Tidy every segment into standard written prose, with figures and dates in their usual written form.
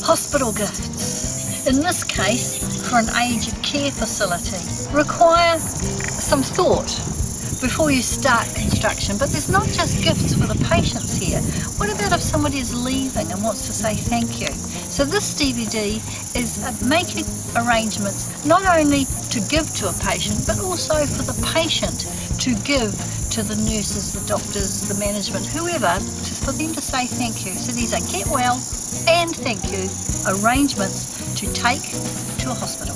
Hospital gifts, in this case for an aged care facility, require some thought before you start construction. But there's not just gifts for the patients here. What about if somebody is leaving and wants to say thank you? So this DVD is making arrangements not only to give to a patient, but also for the patient to give to the nurses, the doctors, the management, whoever, for them to say thank you. So these are get well and thank you arrangements to take to a hospital.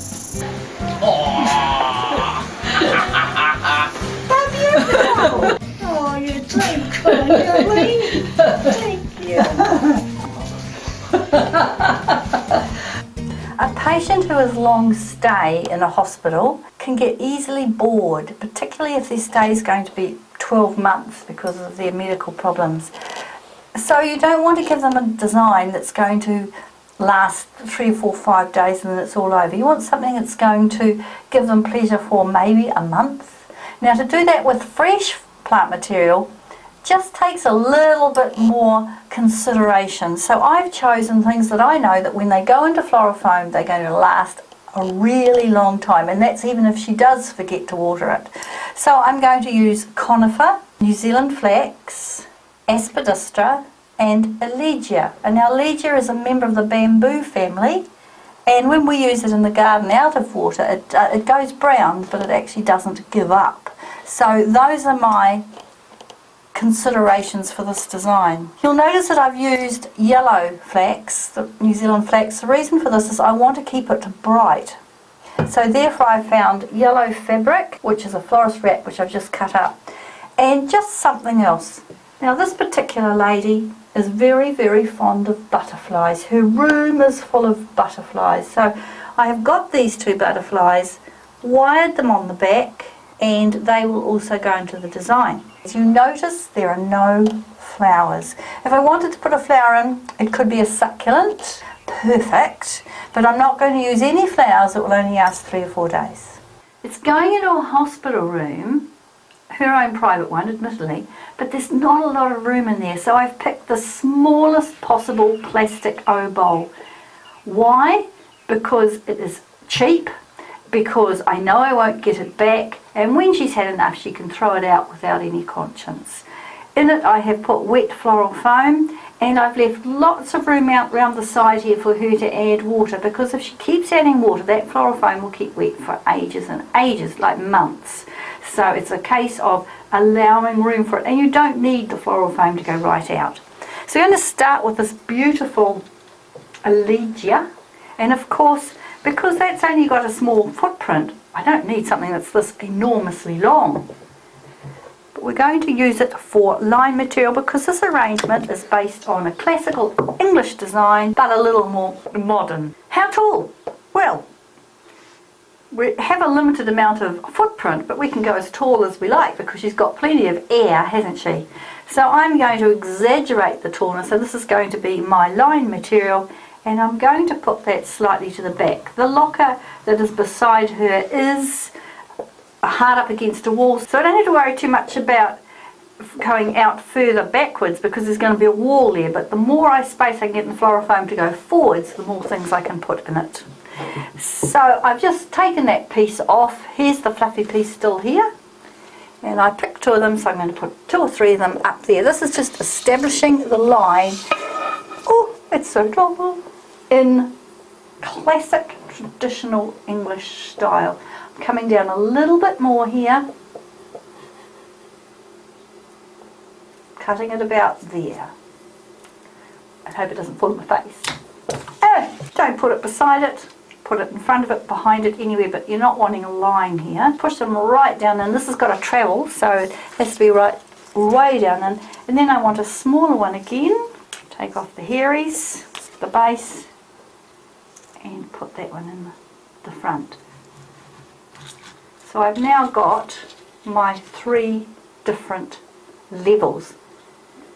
Oh, you don't cry, Ellie. Thank you. A patient who is long stay in a hospital can get easily bored, particularly if their stay is going to be 12 months because of their medical problems. So you don't want to give them a design that's going to last 3, 4, 5 days and then it's all over. You want something that's going to give them pleasure for maybe a month. Now, to do that with fresh plant material just takes a little bit more consideration. So I've chosen things that I know that when they go into floral foam, they're going to last a really long time, and that's even if she does forget to water it. So I'm going to use conifer, New Zealand flax, aspidistra and elegia. And now elegia is a member of the bamboo family, and when we use it in the garden out of water, it goes brown, but it actually doesn't give up. So those are my considerations for this design. You'll notice that I've used yellow flax, the New Zealand flax. The reason for this is I want to keep it bright. So therefore I found yellow fabric, which is a florist wrap, which I've just cut up, and just something else. Now this particular lady is very, very fond of butterflies. Her room is full of butterflies. So I have got these 2 butterflies, wired them on the back, and they will also go into the design. As you notice, there are no flowers. If I wanted to put a flower in, it could be a succulent, perfect, but I'm not going to use any flowers that will only last 3 or 4 days. It's going into a hospital room, her own private one, admittedly, but there's not a lot of room in there, so I've picked the smallest possible plastic O bowl. Why? Because it is cheap, because I know I won't get it back, and when she's had enough she can throw it out without any conscience. In it I have put wet floral foam, and I've left lots of room out round the side here for her to add water, because if she keeps adding water, that floral foam will keep wet for ages and ages, like months. So it's a case of allowing room for it, and you don't need the floral foam to go right out. So I'm going to start with this beautiful elegia, and of course, because that's only got a small footprint, I don't need something that's this enormously long. But we're going to use it for line material because this arrangement is based on a classical English design, but a little more modern. How tall? Well, we have a limited amount of footprint, but we can go as tall as we like because she's got plenty of air, hasn't she? So I'm going to exaggerate the tallness. So this is going to be my line material, and I'm going to put that slightly to the back. The locker that is beside her is hard up against a wall, so I don't have to worry too much about going out further backwards because there's going to be a wall there, but the more space I can get in the floral foam to go forwards, the more things I can put in it. So I've just taken that piece off. Here's the fluffy piece still here, and I picked 2 of them, so I'm going to put 2 or 3 of them up there. This is just establishing the line. Oh, it's so adorable. In classic traditional English style. I'm coming down a little bit more here, cutting it about there. I hope it doesn't fall in my face. Don't put it beside it, put it in front of it, behind it, anywhere, but you're not wanting a line here. Push them right down, and this has got a travel, so it has to be right way down in. And then I want a smaller one again. Take off the hairies, the base, and put that one in the front. So I've now got my 3 different levels.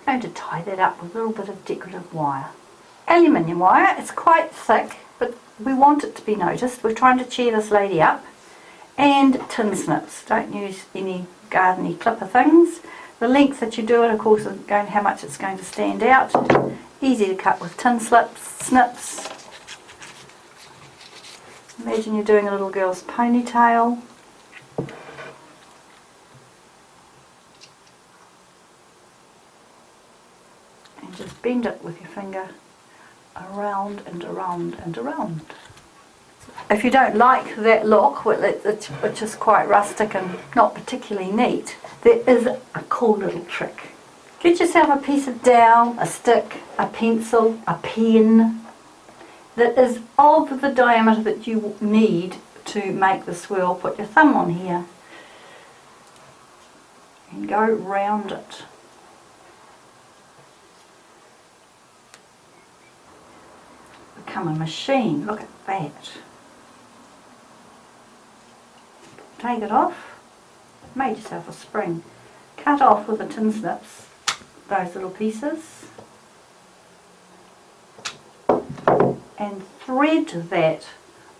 I'm going to tie that up with a little bit of decorative wire. Aluminium wire, it's quite thick, but we want it to be noticed. We're trying to cheer this lady up. And tin snips. Don't use any gardeny clipper things. The length that you do it, of course, is going how much it's going to stand out. Easy to cut with tin snips. Imagine you're doing a little girl's ponytail. And just bend it with your finger around and around and around. If you don't like that look, which is quite rustic and not particularly neat, there is a cool little trick. Get yourself a piece of dowel, a stick, a pencil, a pen that is of the diameter that you need to make the swirl. Put your thumb on here and go round it. Become a machine. Look at that. Take it off. Made yourself a spring. Cut off with the tin snips those little pieces and thread that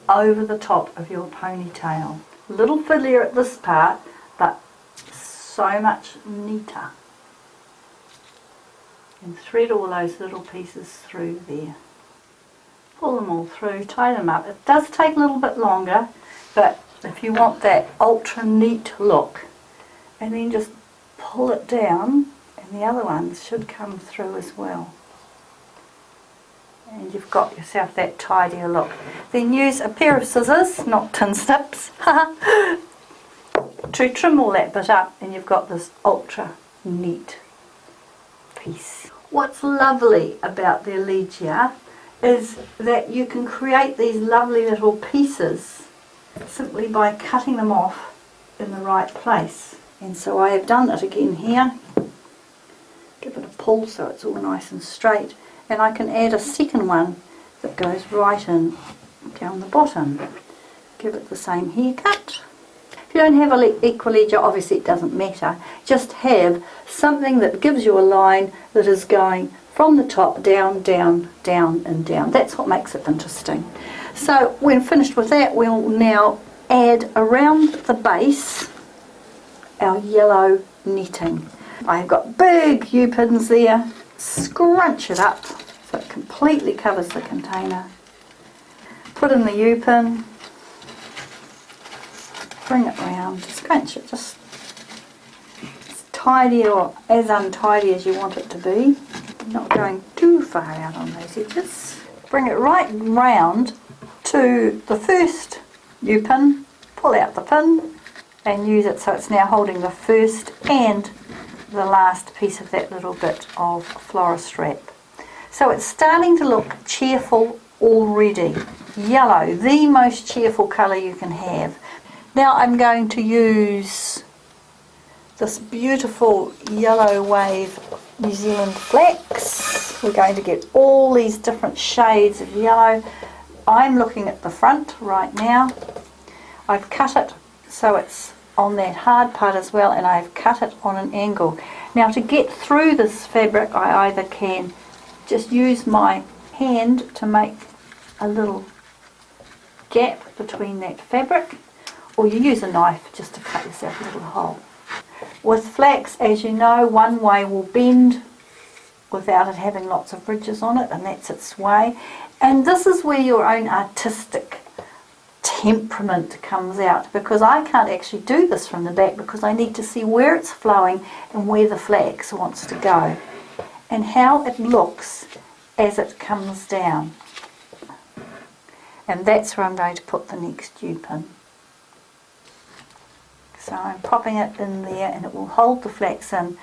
over the top of your ponytail. A little fiddlier at this part, but so much neater. And thread all those little pieces through there. Pull them all through, tie them up. It does take a little bit longer, but if you want that ultra neat look, and then just pull it down, and the other ones should come through as well. And you've got yourself that tidier look. Then use a pair of scissors, not tin snips, to trim all that bit up, and you've got this ultra neat piece. What's lovely about the Allegia is that you can create these lovely little pieces simply by cutting them off in the right place. And so I have done it again here. Give it a pull so it's all nice and straight, and I can add a second one that goes right in down the bottom. Give it the same haircut. If you don't have an Equilegia, obviously it doesn't matter. Just have something that gives you a line that is going from the top down, down, down and down. That's what makes it interesting. So when finished with that, we'll now add around the base our yellow netting. I've got big U-pins there. Scrunch it up so it completely covers the container. Put in the U-pin. Bring it round. Scrunch it just as tidy or as untidy as you want it to be. Not going too far out on those edges. Bring it right round to the first U-pin. Pull out the pin and use it so it's now holding the first and the last piece of that little bit of florist wrap. So it's starting to look cheerful already. Yellow, the most cheerful colour you can have. Now I'm going to use this beautiful yellow wave New Zealand flax. We're going to get all these different shades of yellow. I'm looking at the front right now. I've cut it so it's on that hard part as well, and I've cut it on an angle. Now to get through this fabric, I either can just use my hand to make a little gap between that fabric, or you use a knife just to cut yourself a little hole. With flax, as you know, one way will bend without it having lots of ridges on it, and that's its way. And this is where your own artistic temperament comes out, because I can't actually do this from the back because I need to see where it's flowing and where the flax wants to go and how it looks as it comes down. And that's where I'm going to put the next U-pin. So I'm popping it in there and it will hold the flax in.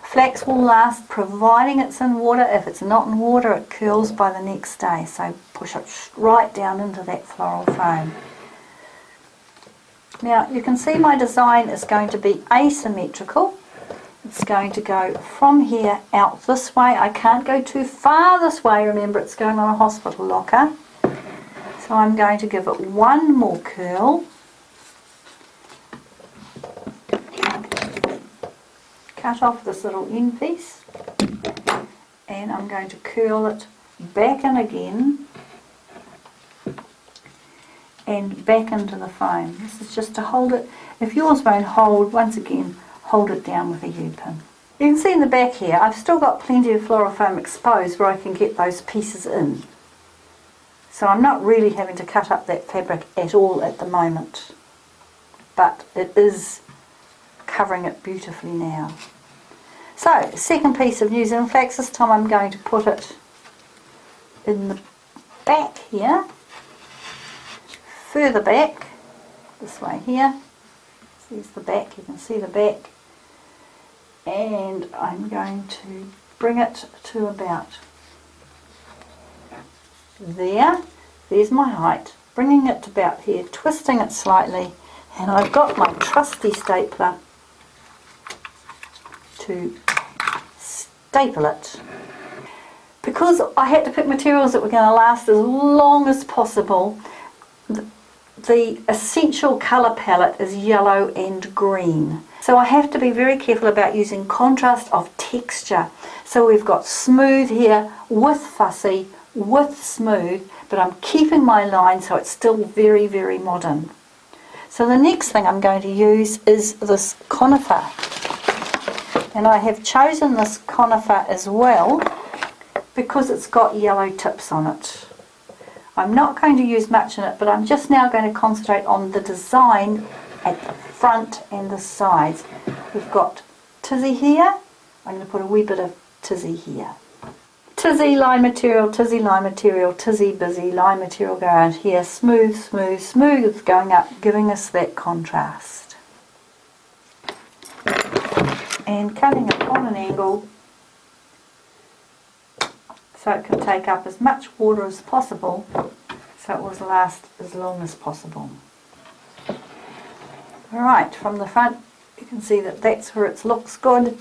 Flax will last providing it's in water. If it's not in water, it curls by the next day. So push it right down into that floral foam. Now you can see my design is going to be asymmetrical. It's going to go from here out this way. I can't go too far this way. Remember, it's going on a hospital locker. So I'm going to give it one more curl. Cut off this little end piece, and I'm going to curl it back in again and back into the foam. This is just to hold it. If yours won't hold, once again, hold it down with a U-pin. You can see in the back here, I've still got plenty of floral foam exposed where I can get those pieces in. So I'm not really having to cut up that fabric at all at the moment, but it is covering it beautifully now. So, second piece of New Zealand flax. This time I'm going to put it in the back here, further back, this way here. There's the back, you can see the back. And I'm going to bring it to about there. There's my height. Bringing it to about here, twisting it slightly, and I've got my trusty stapler to staple it. Because I had to pick materials that were going to last as long as possible, the essential colour palette is yellow and green. So I have to be very careful about using contrast of texture. So we've got smooth here with fussy, with smooth, but I'm keeping my line so it's still very, very modern. So the next thing I'm going to use is this conifer. And I have chosen this conifer as well because it's got yellow tips on it. I'm not going to use much in it, but I'm just now going to concentrate on the design at the front and the sides. We've got tizzy here. I'm going to put a wee bit of tizzy here. Tizzy, line material, tizzy, line material, tizzy, busy, line material go around here. Smooth, smooth, smooth going up, giving us that contrast. And cutting it on an angle so it can take up as much water as possible so it will last as long as possible. Alright, from the front you can see that that's where it looks good.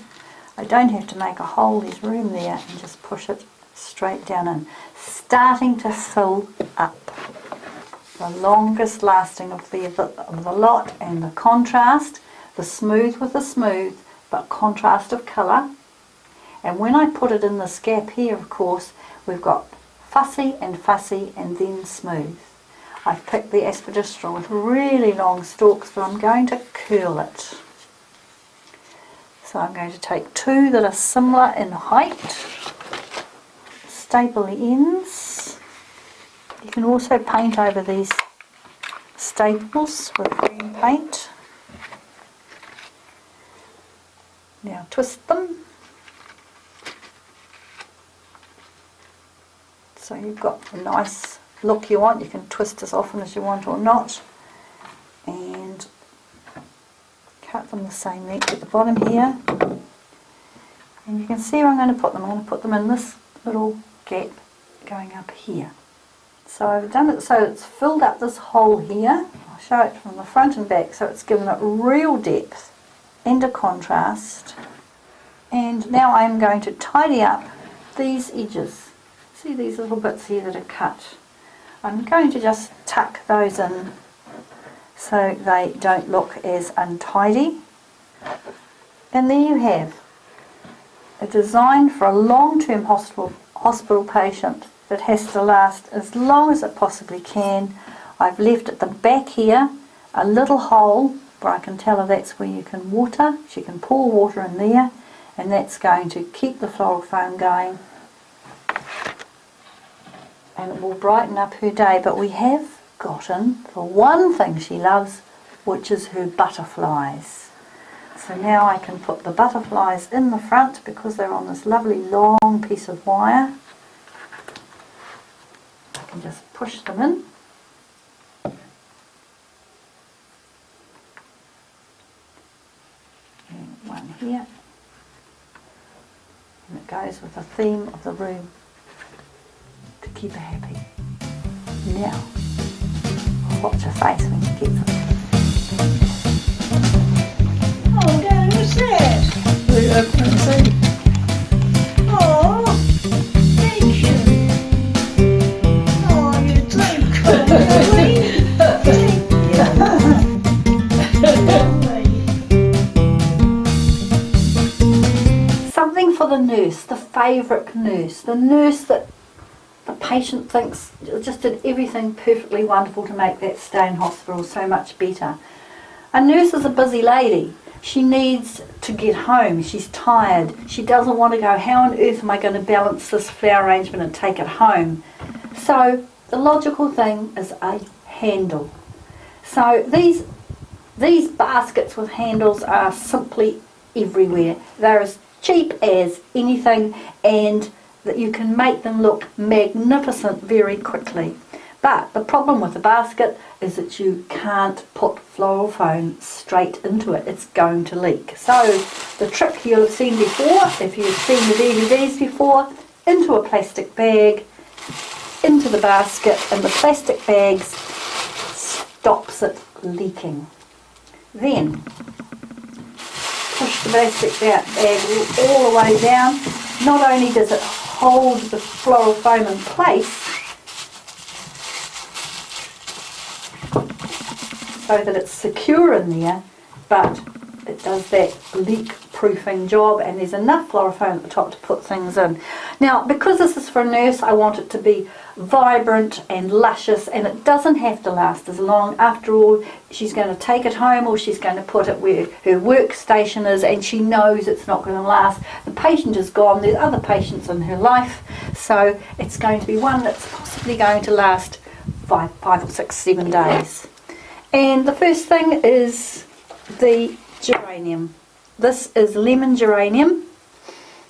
I don't have to make a hole, there's room there, and just push it straight down in. Starting to fill up. The longest lasting of the lot, and the contrast, the smooth with the smooth, but contrast of colour. And when I put it in this gap here, of course, we've got fussy and then smooth. I've picked the aspidistra with really long stalks, but I'm going to curl it. So I'm going to take two that are similar in height, staple the ends. You can also paint over these staples with green paint. Now twist them. So you've got a nice look you want. You can twist as often as you want or not. And cut them the same length at the bottom here. And you can see where I'm going to put them. I'm going to put them in this little gap going up here. So I've done it so it's filled up this hole here. I'll show it from the front and back so it's given it real depth and a contrast. And now I'm going to tidy up these edges. See these little bits here that are cut? I'm going to just tuck those in so they don't look as untidy. And there you have a design for a long-term hospital patient that has to last as long as it possibly can. I've left at the back here a little hole where I can tell her that's where you can water. She can pour water in there, and that's going to keep the floral foam going, and it will brighten up her day. But we have gotten the one thing she loves, which is her butterflies. So now I can put the butterflies in the front because they're on this lovely long piece of wire. I can just push them in. And one here. And it goes with the theme of the room to keep her happy. Now, watch her face when she gets it. Oh, Daddy, what's that? We open and see. Oh, thank you. Oh, you're too kind, Daddy. Something for the nurse, the favourite nurse, the nurse that the patient thinks just did everything perfectly wonderful to make that stay in hospital so much better. A nurse is a busy lady. She needs to get home. She's tired. She doesn't want to go, how on earth am I going to balance this flower arrangement and take it home? So the logical thing is a handle. So these baskets with handles are simply everywhere. They're as cheap as anything, and that you can make them look magnificent very quickly. But the problem with the basket is that you can't put floral foam straight into it. It's going to leak. So the trick you'll have seen before, if you've seen the DVDs before, into a plastic bag, into the basket, and the plastic bags stops it leaking. Then push the plastic bag all the way down. Not only does it hold the floral foam in place so that it's secure in there, but it does that leak proofing job, and there's enough floral foam at the top to put things in. Now, because this is for a nurse, I want it to be vibrant and luscious, and it doesn't have to last as long. After all, she's going to take it home, or she's going to put it where her workstation is, and she knows it's not going to last. The patient is gone, there's other patients in her life, so it's going to be one that's possibly going to last 5 or 6, 7 days. And the first thing is the geranium. This is lemon geranium.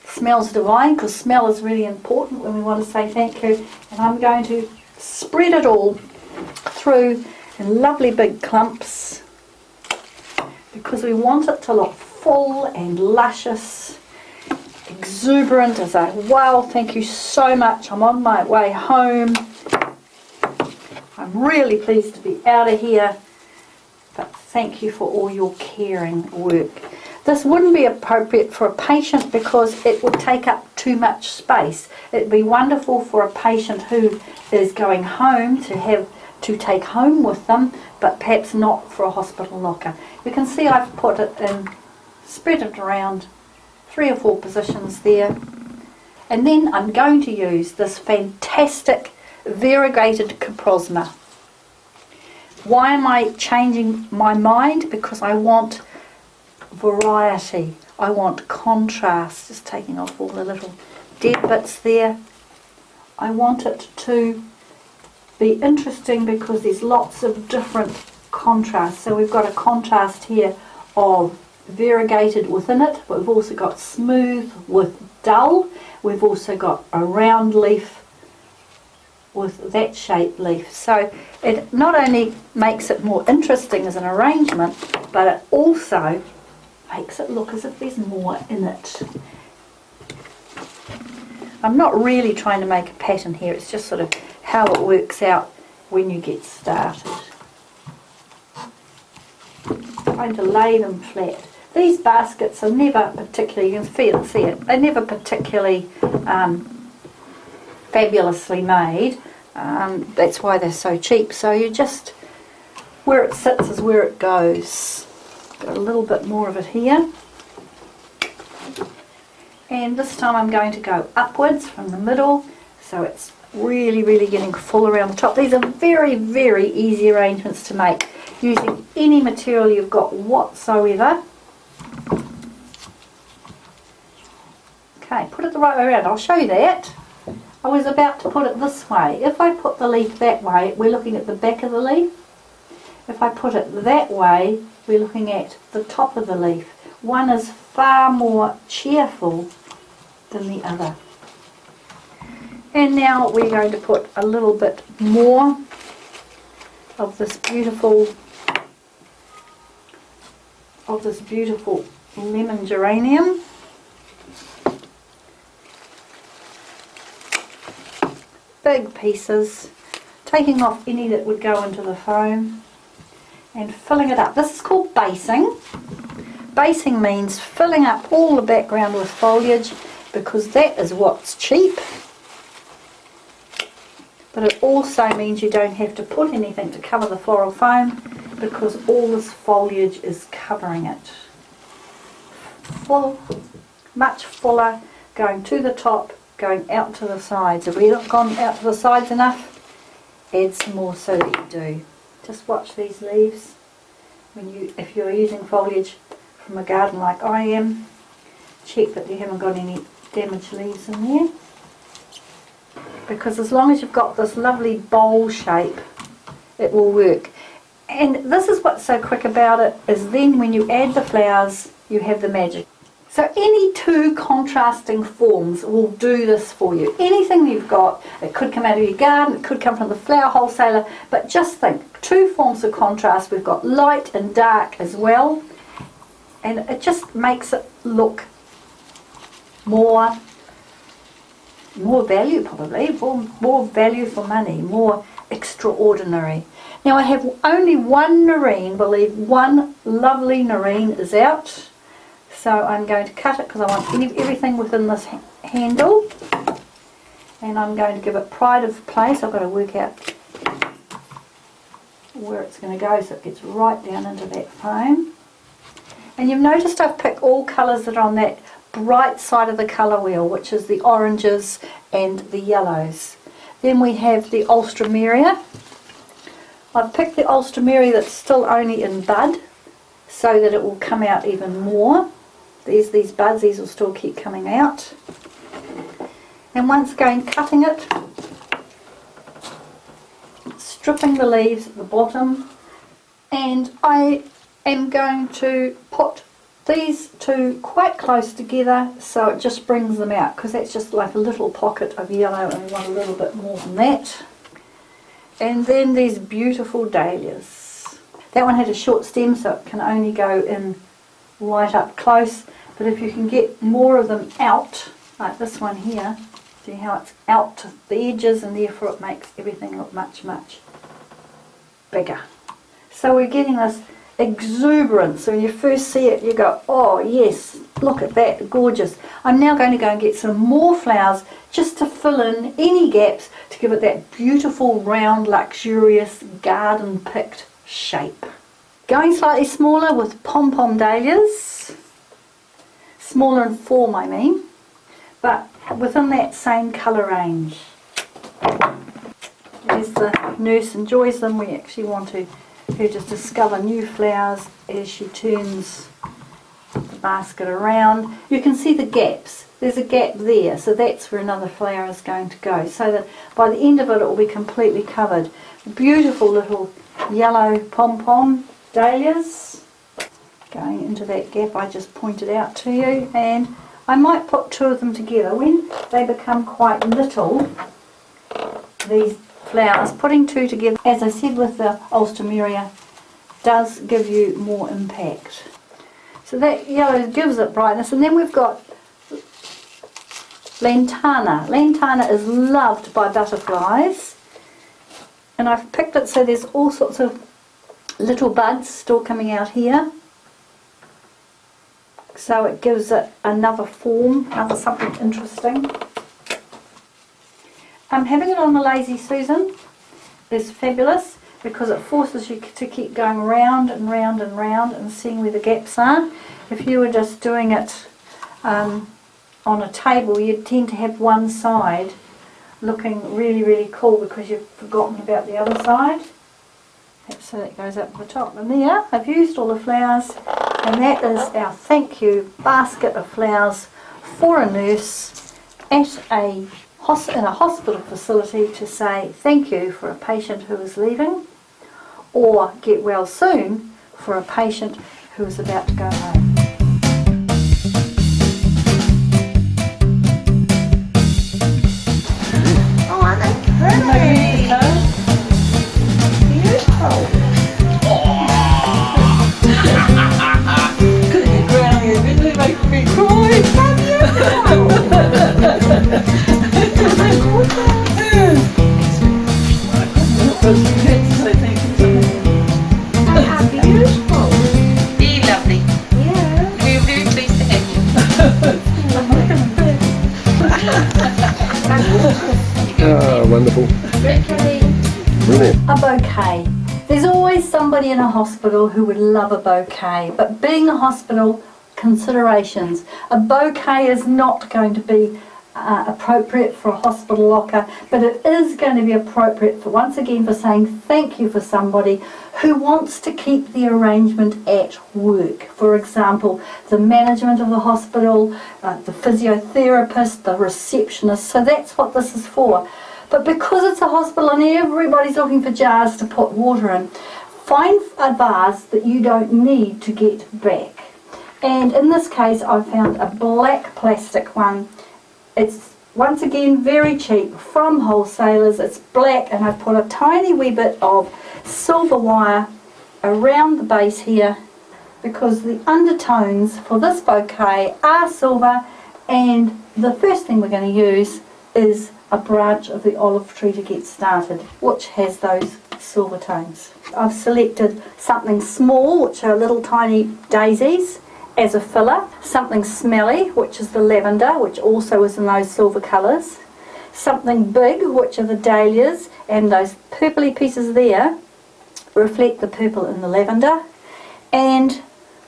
Smells divine, because smell is really important when we want to say thank you. And I'm going to spread it all through in lovely big clumps, because we want it to look full and luscious, exuberant. As I, wow, thank you so much. I'm on my way home. I'm really pleased to be out of here. But thank you for all your caring work. This wouldn't be appropriate for a patient because it would take up too much space. It'd be wonderful for a patient who is going home to have to take home with them, but perhaps not for a hospital locker. You can see I've put it in, spread it around 3 or 4 positions there. And then I'm going to use this fantastic variegated coprosma. Why am I changing my mind? Because I want variety. I want contrast. Just taking off all the little dead bits there. I want it to be interesting because there's lots of different contrasts. So we've got a contrast here of variegated within it, but we've also got smooth with dull. We've also got a round leaf with that shaped leaf. So it not only makes it more interesting as an arrangement, but it also makes it look as if there's more in it. I'm not really trying to make a pattern here, it's just sort of how it works out when you get started. I'm going to lay them flat. These baskets are never particularly, you can see it, they're never particularly fabulously made. That's why they're so cheap. So you just, where it sits is where it goes. Got a little bit more of it here. And this time I'm going to go upwards from the middle, so it's really, really getting full around the top. These are very, very easy arrangements to make using any material you've got whatsoever. Okay, put it the right way around. I'll show you that. I was about to put it this way. If I put the leaf that way, we're looking at the back of the leaf. If I put it that way, we're looking at the top of the leaf. One is far more cheerful than the other. And now we're going to put a little bit more of this beautiful lemon geranium. Big pieces, taking off any that would go into the foam and filling it up. This is called basing. Basing means filling up all the background with foliage, because that is what's cheap. But it also means you don't have to put anything to cover the floral foam, because all this foliage is covering it. Full, much fuller, going to the top, going out to the sides. If we haven't gone out to the sides enough, add some more so that you do. Just watch these leaves. If you're using foliage from a garden like I am, check that you haven't got any damaged leaves in there. because as long as you've got this lovely bowl shape, it will work. And this is what's so quick about it, is then when you add the flowers, you have the magic. So any two contrasting forms will do this for you. Anything you've got, it could come out of your garden, it could come from the flower wholesaler, but just think, two forms of contrast. We've got light and dark as well, and it just makes it look more value, probably, more value for money, more extraordinary. Now I have only one nerine, believe one lovely nerine is out. So I'm going to cut it because I want everything within this handle, and I'm going to give it pride of place. I've got to work out where it's going to go so it gets right down into that foam. And you've noticed I've picked all colours that are on that bright side of the colour wheel, which is the oranges and the yellows. Then we have the Alstroemeria. I've picked the Alstroemeria that's still only in bud so that it will come out even more. There's these buds, these will still keep coming out. And once again, cutting it, stripping the leaves at the bottom, and I am going to put these two quite close together so it just brings them out, because that's just like a little pocket of yellow and we want a little bit more than that. And then these beautiful dahlias. That one had a short stem so it can only go in right up close, but if you can get more of them out, like this one here, see how it's out to the edges, and therefore it makes everything look much, much bigger. So we're getting this exuberance. So when you first see it, you go, oh yes, look at that, gorgeous. I'm now going to go and get some more flowers just to fill in any gaps to give it that beautiful, round, luxurious, garden-picked shape. Going slightly smaller with pom-pom dahlias, smaller in form I mean, but within that same colour range. As the nurse enjoys them, we actually want her to discover new flowers as she turns the basket around. You can see the gaps. There's a gap there, so that's where another flower is going to go, so that by the end of it, it will be completely covered. Beautiful little yellow pom-pom dahlias going into that gap I just pointed out to you, and I might put two of them together. When they become quite little, these flowers, putting two together, as I said with the Alstroemeria, does give you more impact. So that yellow gives it brightness, and then we've got Lantana. Lantana is loved by butterflies, and I've picked it so there's all sorts of little buds still coming out here, so it gives it another form, another something interesting. Having it on the Lazy Susan is fabulous because it forces you to keep going round and round and round and seeing where the gaps are. If you were just doing it on a table, you'd tend to have one side looking really, really cool because you've forgotten about the other side. So that goes up the top. And there, I've used all the flowers, and that is our thank you basket of flowers for a nurse at in a hospital facility to say thank you for a patient who is leaving, or get well soon for a patient who is about to go home. Oh, aren't they pretty? Beautiful. Couldn't get ground here, didn't it? Make me cry. How beautiful. Be lovely. Yeah. We're very pleased to have you. Ah, wonderful. Brilliant. A bouquet. There's always somebody in a hospital who would love a bouquet, but being a hospital, considerations. A bouquet is not going to be appropriate for a hospital locker, but it is going to be appropriate for, once again, for saying thank you for somebody who wants to keep the arrangement at work. For example, the management of the hospital, the physiotherapist, the receptionist. So that's what this is for. But because it's a hospital and everybody's looking for jars to put water in, find a vase that you don't need to get back. And in this case I found a black plastic one. It's once again very cheap from wholesalers. It's black and I've put a tiny wee bit of silver wire around the base here because the undertones for this bouquet are silver, and the first thing we're going to use is a branch of the olive tree to get started, which has those silver tones. I've selected something small, which are little tiny daisies, as a filler, something smelly, which is the lavender, which also is in those silver colours, something big, which are the dahlias, and those purpley pieces there reflect the purple in the lavender, and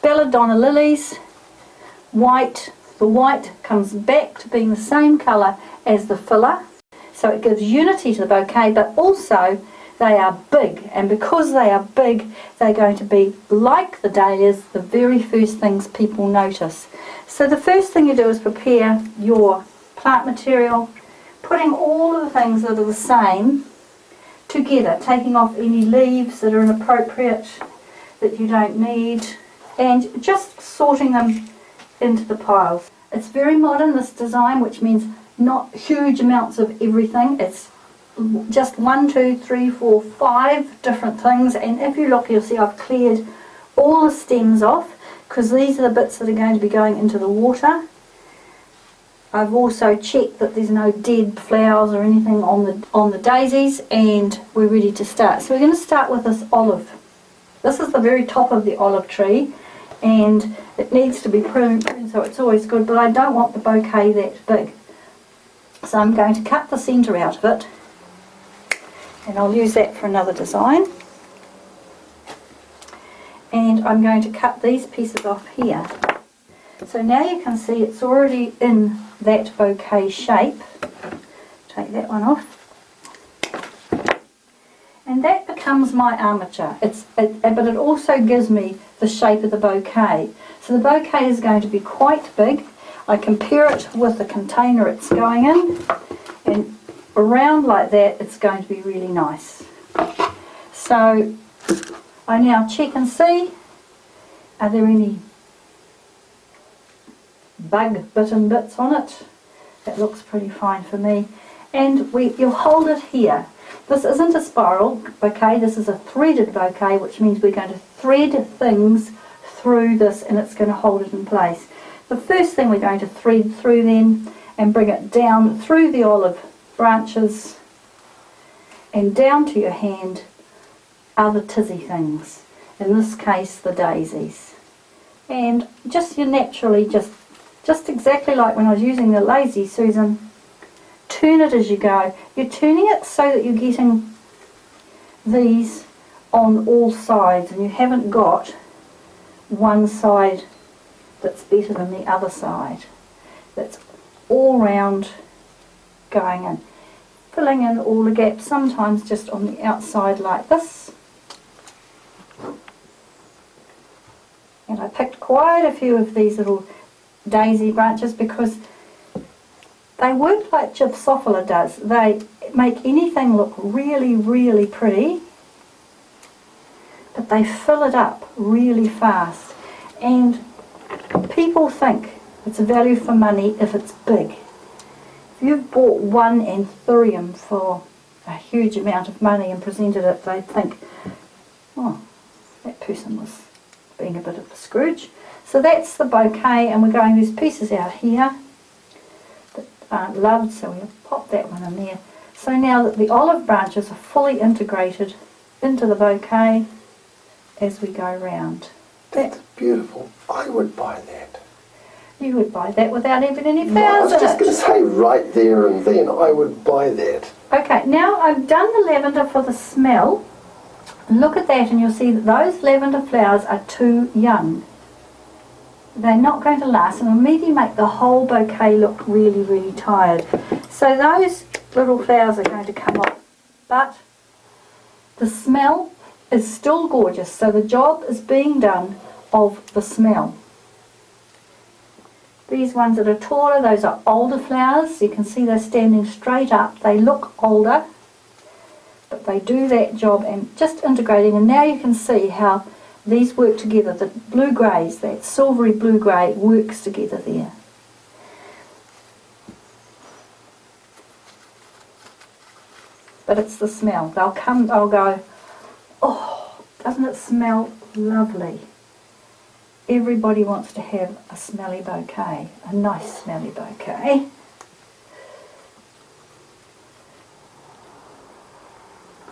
belladonna lilies, white. The white comes back to being the same colour as the filler, so it gives unity to the bouquet, but also they are big, and because they are big, they're going to be like the dahlias, the very first things people notice. So the first thing you do is prepare your plant material, putting all of the things that are the same together, taking off any leaves that are inappropriate, that you don't need, and just sorting them into the piles. It's very modern, this design, which means not huge amounts of everything. It's just 1, 2, 3, 4, 5 different things, and if you look you'll see I've cleared all the stems off because these are the bits that are going to be going into the water. I've also checked that there's no dead flowers or anything on the daisies, and we're ready to start. So we're going to start with this olive. This is the very top of the olive tree, and it needs to be pruned, so it's always good, but I don't want the bouquet that big. So I'm going to cut the centre out of it, and I'll use that for another design. And I'm going to cut these pieces off here. So now you can see it's already in that bouquet shape. Take that one off. And that becomes my armature. But it also gives me the shape of the bouquet. So the bouquet is going to be quite big. I compare it with the container it's going in, and around like that it's going to be really nice. So I now check and see, are there any bug bitten bits on it? That looks pretty fine for me. And you'll hold it here. This isn't a spiral bouquet, this is a threaded bouquet, which means we're going to thread things through this and it's going to hold it in place. The first thing we're going to thread through then and bring it down through the olive branches and down to your hand are the tizzy things, in this case the daisies. And just you naturally, just exactly like when I was using the Lazy Susan, turn it as you go. You're turning it so that you're getting these on all sides and you haven't got one side that's better than the other side. That's all round going in. Filling in all the gaps, sometimes just on the outside like this. And I picked quite a few of these little daisy branches because they work like gypsophila does. They make anything look really, really pretty, but they fill it up really fast. And people think it's a value for money if it's big. If you've bought one anthurium for a huge amount of money and presented it, they'd think, oh, that person was being a bit of a Scrooge. So that's the bouquet, and we're going, there's pieces out here that aren't loved, so we'll pop that one in there. So now that the olive branches are fully integrated into the bouquet as we go round. That's beautiful. I would buy that. You would buy that without even any I flowers was in just it. going to say right there and then, I would buy that. Okay, now I've done the lavender for the smell. Look at that and you'll see that those lavender flowers are too young. They're not going to last and immediately make the whole bouquet look really, really tired. So those little flowers are going to come off. But the smell is still gorgeous, so the job is being done of the smell. These ones that are taller, those are older flowers. You can see they're standing straight up. They look older, but they do that job and just integrating. And now you can see how these work together. The blue-greys, that silvery blue-grey works together there. But it's the smell. They'll go, oh, doesn't it smell lovely? Everybody wants to have a smelly bouquet, a nice smelly bouquet.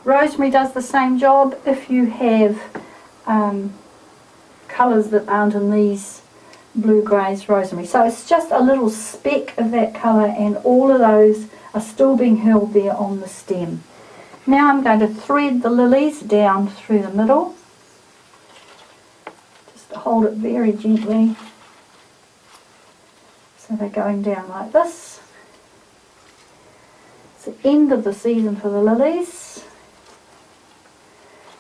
Rosemary does the same job if you have colours that aren't in these blue-greys rosemary. So it's just a little speck of that colour and all of those are still being held there on the stem. Now I'm going to thread the lilies down through the middle. Just hold it very gently. So they're going down like this. It's the end of the season for the lilies.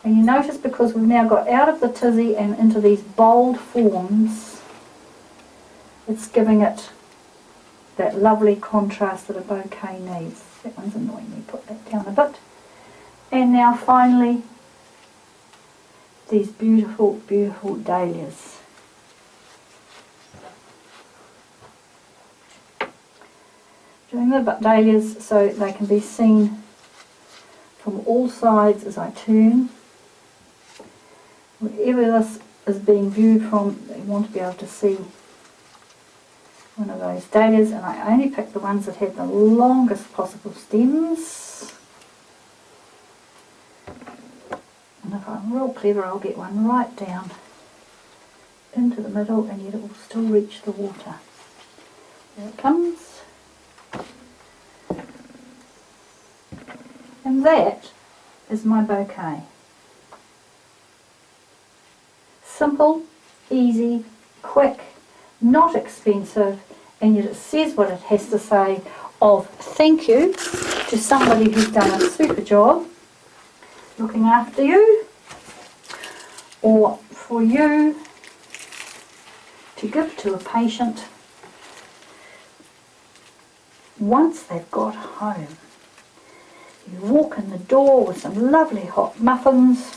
And you notice because we've now got out of the tizzy and into these bold forms, it's giving it that lovely contrast that a bouquet needs. That one's annoying me, put that down a bit. And now finally, these beautiful, beautiful dahlias. Doing the dahlias so they can be seen from all sides as I turn. Wherever this is being viewed from, you want to be able to see one of those dahlias, and I only picked the ones that had the longest possible stems. And if I'm real clever, I'll get one right down into the middle, and yet it will still reach the water. There it comes. And that is my bouquet. Simple, easy, quick, not expensive, and yet it says what it has to say of thank you to somebody who's done a super job looking after you, or for you to give to a patient once they've got home. You walk in the door with some lovely hot muffins,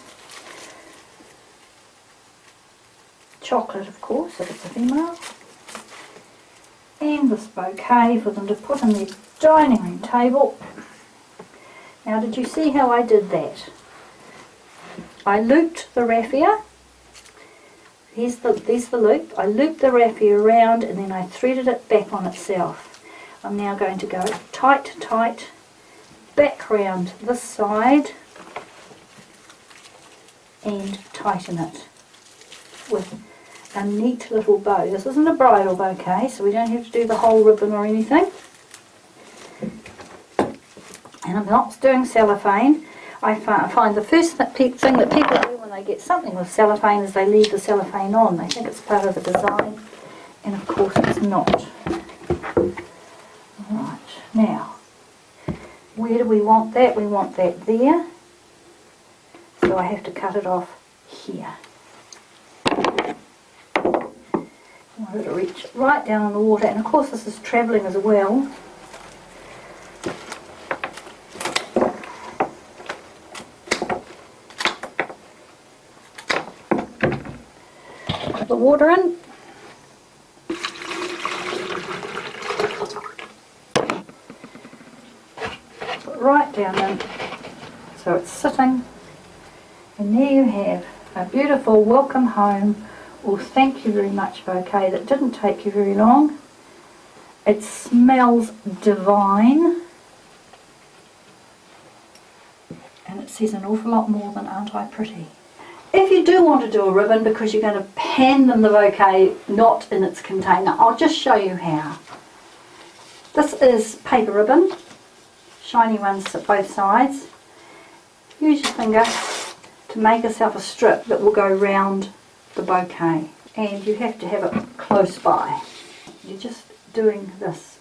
chocolate of course if it's a female, and this bouquet for them to put on their dining room table. Now did you see how I did that? I looped the raffia. There's the loop. I looped the raffia around and then I threaded it back on itself. I'm now going to go tight, tight, back round this side and tighten it with a neat little bow. This isn't a bridal bouquet, so we don't have to do the whole ribbon or anything. And I'm not doing cellophane. I find the first thing that people do when they get something with cellophane is they leave the cellophane on. They think it's part of the design, and of course it's not. Right, now, where do we want that? We want that there. So I have to cut it off here. I want it to reach right down in the water, and of course this is travelling as well. Put the water in. Put right down in. So it's sitting. And there you have a beautiful welcome home or thank you very much bouquet that didn't take you very long. It smells divine. And it says an awful lot more than aren't I pretty. If you do want to do a ribbon because you're going to hand them the bouquet not in its container, I'll just show you how. This is paper ribbon, shiny ones at both sides. Use your finger to make yourself a strip that will go round the bouquet, and you have to have it close by. You're just doing this.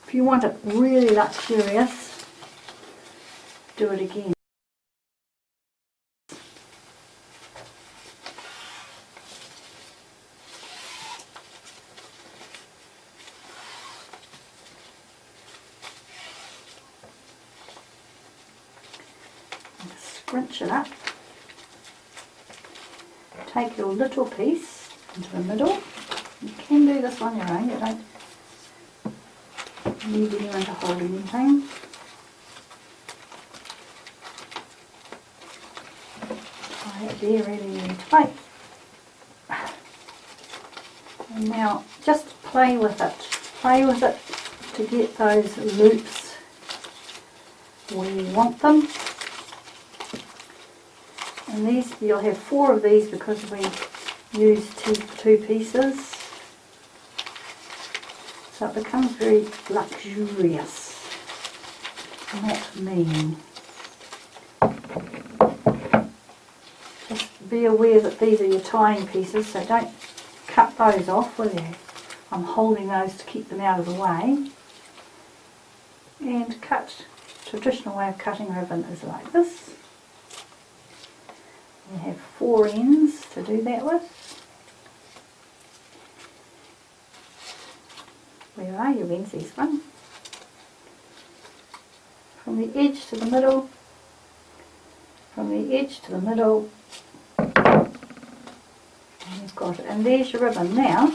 If you want it really luxurious, do it again. scrunch it up. Take your little piece into the middle. You can do this on your own, you don't need anyone to hold anything. Tie it there, really tight. And now just play with it. Play with it to get those loops where you want them. And these, you'll have 4 of these because we use two pieces. So it becomes very luxurious, not mean. Just be aware that these are your tying pieces, so don't cut those off, will you? I'm holding those to keep them out of the way. And cut, traditional way of cutting ribbon is like this. You have 4 ends to do that with. Where are you, Wednesday's one? From the edge to the middle, from the edge to the middle, and you've got it. And there's your ribbon. Now,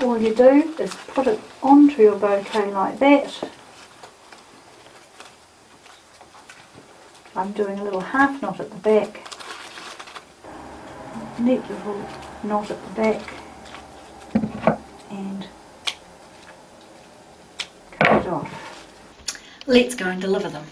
all you do is put it onto your bouquet like that. I'm doing a little half knot at the back, neat little knot at the back, and cut it off. Let's go and deliver them.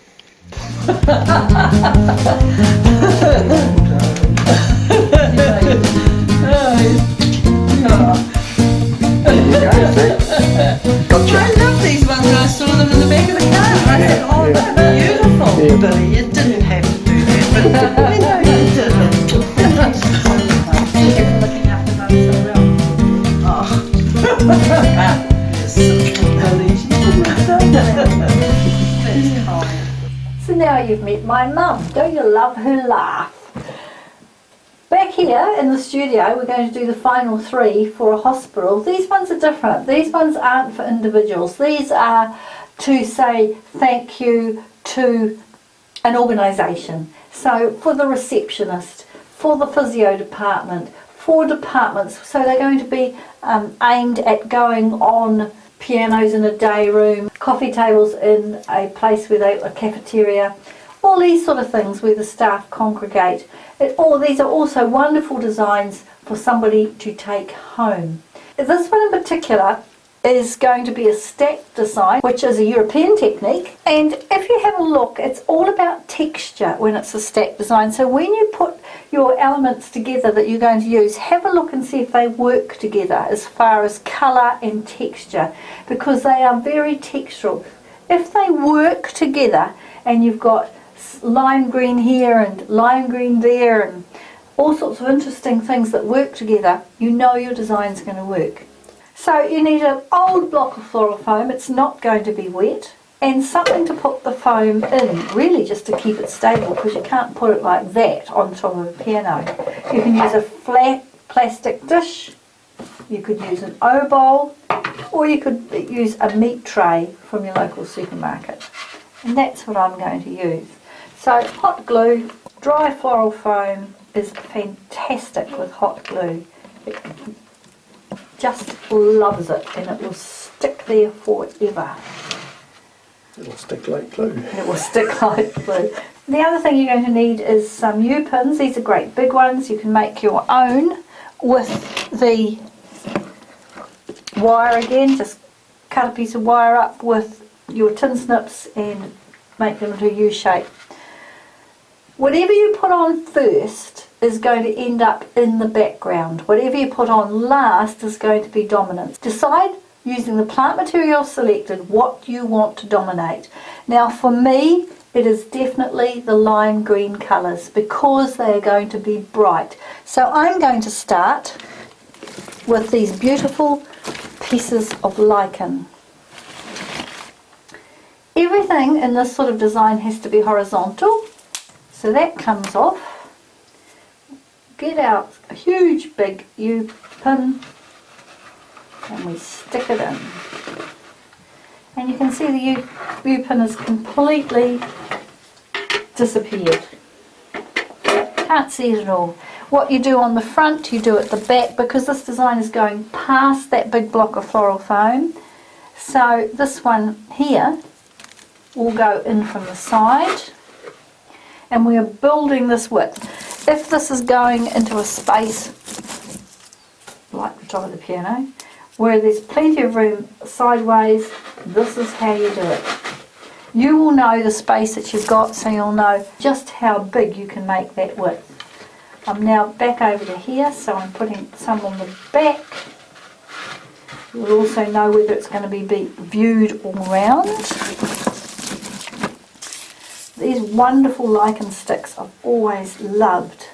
I love these ones. I saw them in the back of the car. I said, oh, they're beautiful. Billy, you didn't have to do that, but I know you didn't. Looking after those so well. Oh. Simple Billy. That's kind. So now you've met my mum. Don't you love her laugh? Back here in the studio, we're going to do the final 3 for a hospital. These ones are different. These ones aren't for individuals. These are to say thank you to an organisation. So for the receptionist, for the physio department, for departments. So they're going to be aimed at going on pianos in a day room, coffee tables in a place where a cafeteria, all these sort of things where the staff congregate. All these are also wonderful designs for somebody to take home. This one in particular is going to be a stacked design, which is a European technique, and if you have a look, it's all about texture when it's a stacked design. So when you put your elements together that you're going to use, have a look and see if they work together as far as colour and texture, because they are very textural. If they work together and you've got lime green here and lime green there and all sorts of interesting things that work together, you know your design's going to work. So you need an old block of floral foam, it's not going to be wet, and something to put the foam in, really just to keep it stable, because you can't put it like that on top of a piano. You can use a flat plastic dish, you could use an O bowl, or you could use a meat tray from your local supermarket. And that's what I'm going to use. So hot glue, dry floral foam is fantastic with hot glue. It just loves it and it will stick there forever. It'll stick like glue. It will stick like glue. The other thing you're going to need is some U-pins. These are great big ones. You can make your own with the wire again. Just cut a piece of wire up with your tin snips and make them into a U shape. Whatever you put on first is going to end up in the background. Whatever you put on last is going to be dominant. Decide, using the plant material selected, what you want to dominate. Now for me, it is definitely the lime green colours because they are going to be bright. So I'm going to start with these beautiful pieces of lichen. Everything in this sort of design has to be horizontal. So that comes off. Get out a huge big U-pin and we stick it in. And you can see the U-pin has completely disappeared. can't see it at all. What you do on the front, you do at the back, because this design is going past that big block of floral foam. So this one here will go in from the side, and we are building this width. If this is going into a space like the top of the piano, where there's plenty of room sideways, this is how you do it. You will know the space that you've got, so you'll know just how big you can make that width. I'm now back over to here, so I'm putting some on the back. You'll also know whether it's going to be viewed all round. These wonderful lichen sticks I've always loved.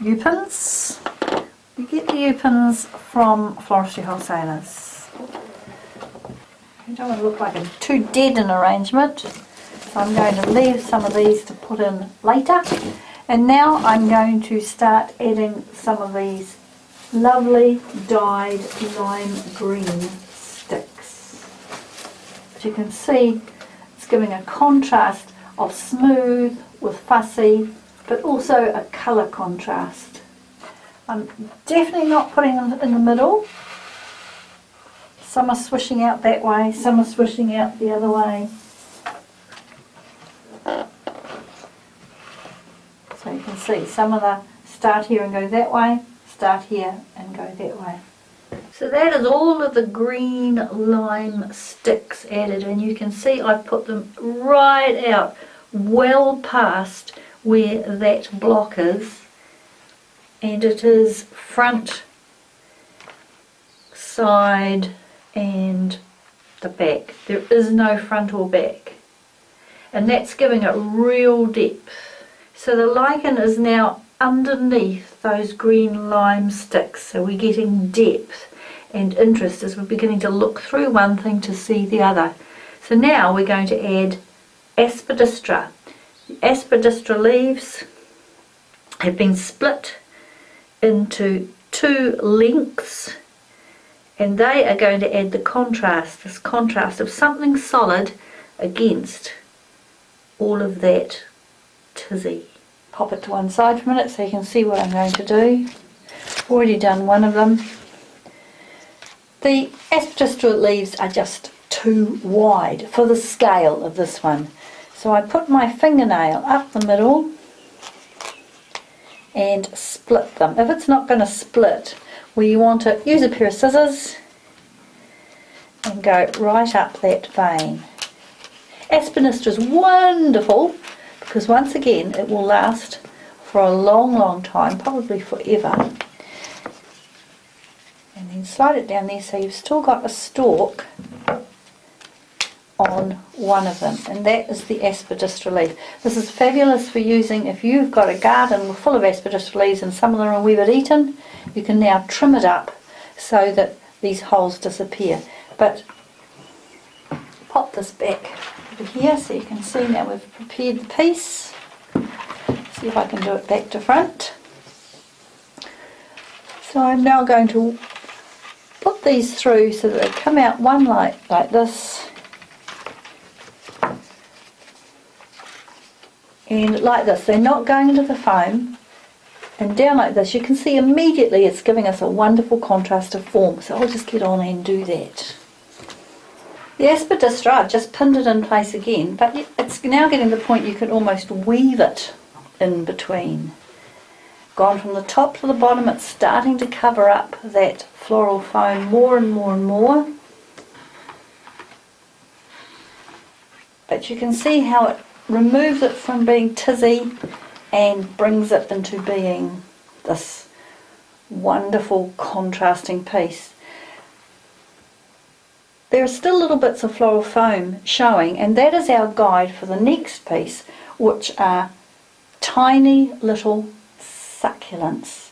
U-pins. You get the U-pins from Floristry Wholesalers. You don't want to look like a too dead an arrangement, so I'm going to leave some of these to put in later. And now I'm going to start adding some of these lovely dyed lime green sticks. As you can see, it's giving a contrast of smooth with fussy, but also a colour contrast. I'm definitely not putting them in the middle. Some are swishing out that way, some are swishing out the other way. So you can see some of the start here and go that way, start here and go that way. So that is all of the green lime sticks added, and you can see I've put them right out, well past where that block is, and it is front, side and the back. There is no front or back, and that's giving it real depth. So the lichen is now underneath those green lime sticks, so we're getting depth and interest as we're beginning to look through one thing to see the other. So now we're going to add aspidistra. The aspidistra leaves have been split into two lengths, and they are going to add the contrast, this contrast of something solid against all of that tizzy. Pop it to one side for a minute so you can see what I'm going to do. I've already done one of them. The aspidistra leaves are just too wide for the scale of this one. So I put my fingernail up the middle and split them. If it's not going to split, well, you want to use a pair of scissors and go right up that vein. Aspidistra is wonderful because once again it will last for a long time, probably forever. And then slide it down there so you've still got a stalk on one of them, and that is the aspidistra leaf. This is fabulous for using if you've got a garden full of aspidistra leaves and some of them are wee bit eaten. You can now trim it up so that these holes disappear. But pop this back over here so you can see now we've prepared the piece. See if I can do it back to front. So I'm now going to put these through so that they come out one like this, and like this. They're not going into the foam, and down like this. You can see immediately it's giving us a wonderful contrast of form, so I'll just get on and do that. The aspidistra, I've just pinned it in place again, but it's now getting to the point you can almost weave it in between. Gone from the top to the bottom, it's starting to cover up that floral foam more and more and more. But you can see how it removes it from being tizzy and brings it into being this wonderful contrasting piece. There are still little bits of floral foam showing, and that is our guide for the next piece, which are tiny little succulents.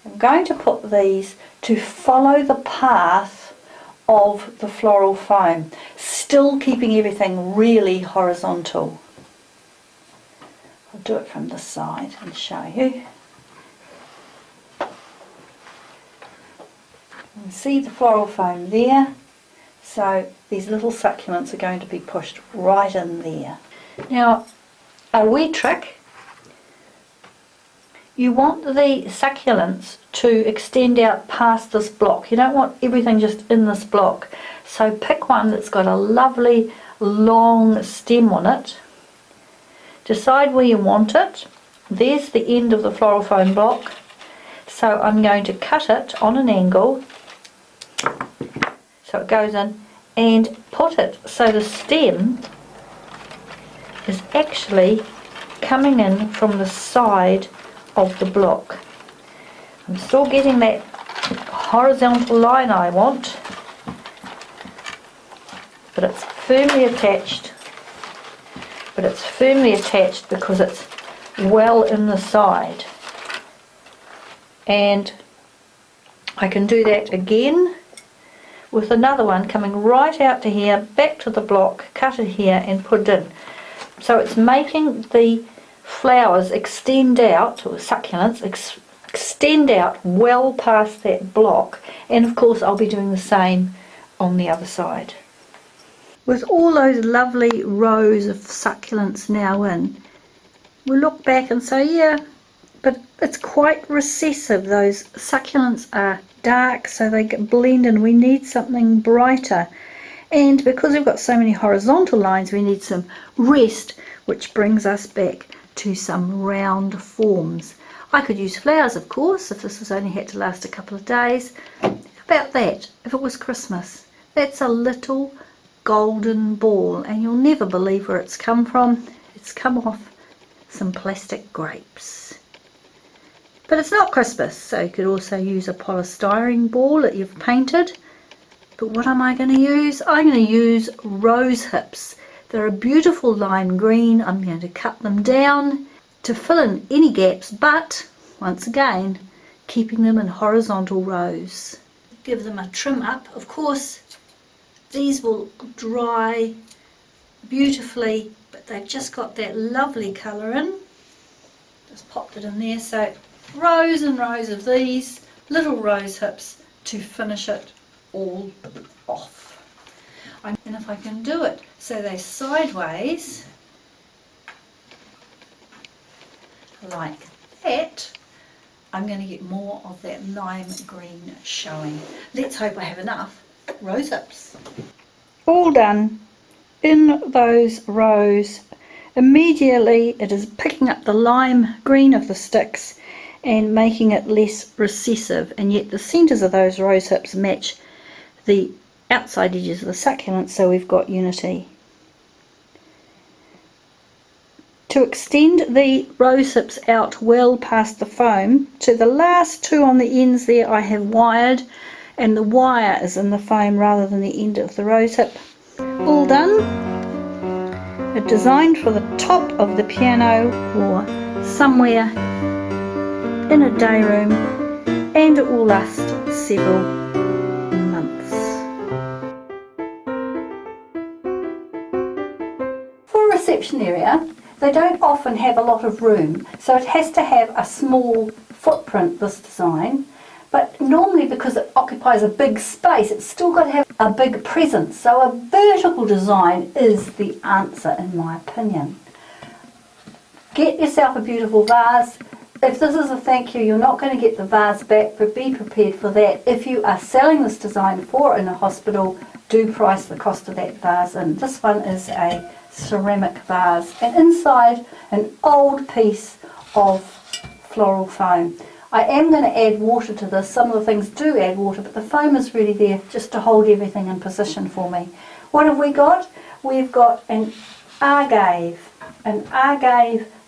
I'm going to put these to follow the path of the floral foam, still keeping everything really horizontal. I'll do it from this side and show you. You can see the floral foam there, so these little succulents are going to be pushed right in there. Now, a wee trick You want the succulents to extend out past this block. You don't want everything just in this block. So pick one that's got a lovely long stem on it. Decide where you want it. There's the end of the floral foam block. So I'm going to cut it on an angle so it goes in, and put it so the stem is actually coming in from the side of the block. I'm still getting that horizontal line I want, but it's firmly attached. Because it's well in the side. And I can do that again with another one coming right out to here, back to the block, cut it here and put it in. So it's making the flowers extend out, or succulents extend out well past that block, and of course I'll be doing the same on the other side. With all those lovely rows of succulents now in, we look back and say, yeah, but it's quite recessive. Those succulents are dark, so they get blend in. We need something brighter. And because we've got so many horizontal lines, we need some rest, which brings us back to some round forms. I could use flowers, of course, if this was only had to last a couple of days. How about that, if it was Christmas? That's a little golden ball, and you'll never believe where it's come from. It's come off some plastic grapes. But it's not Christmas, so you could also use a polystyrene ball that you've painted. But what am I going to use? I'm going to use rose hips. They're a beautiful lime green. I'm going to cut them down to fill in any gaps, but once again, keeping them in horizontal rows. Give them a trim up. Of course, these will dry beautifully, but they've just got that lovely colour in. Just popped it in there. So rows and rows of these little rose hips to finish it all off. And if I can do it so they're sideways like that, I'm going to get more of that lime green showing. Let's hope I have enough rose hips. All done in those rows. Immediately it is picking up the lime green of the sticks and making it less recessive, and yet the centres of those rose hips match the outside edges of the succulent, so we've got unity. To extend the rose hips out well past the foam, to the last two on the ends there I have wired, and the wire is in the foam rather than the end of the rose hip. All done. They're designed for the top of the piano or somewhere in a day room, and it will last several months. For a reception area, they don't often have a lot of room, so it has to have a small footprint, this design, but normally because it occupies a big space, it's still got to have a big presence, so a vertical design is the answer in my opinion. Get yourself a beautiful vase. If this is a thank you, you're not going to get the vase back, but be prepared for that. If you are selling this design for in a hospital, do price the cost of that vase in. This one is a ceramic vase, and inside an old piece of floral foam. I am going to add water to this. Some of the things do add water, but the foam is really there just to hold everything in position for me. What have we got? We've got an agave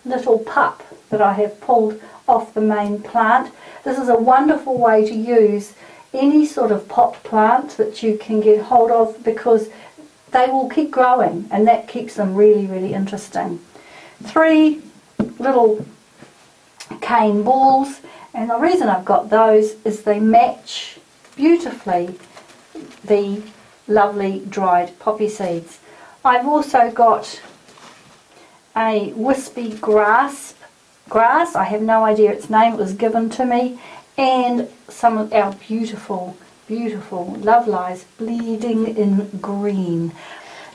little pup that I have pulled off the main plant. This is a wonderful way to use any sort of pot plant that you can get hold of, because they will keep growing and that keeps them really, really interesting. 3 little cane balls, and the reason I've got those is they match beautifully the lovely dried poppy seeds. I've also got a wispy grass, I have no idea its name, it was given to me, and some of our beautiful, beautiful love lies bleeding in green.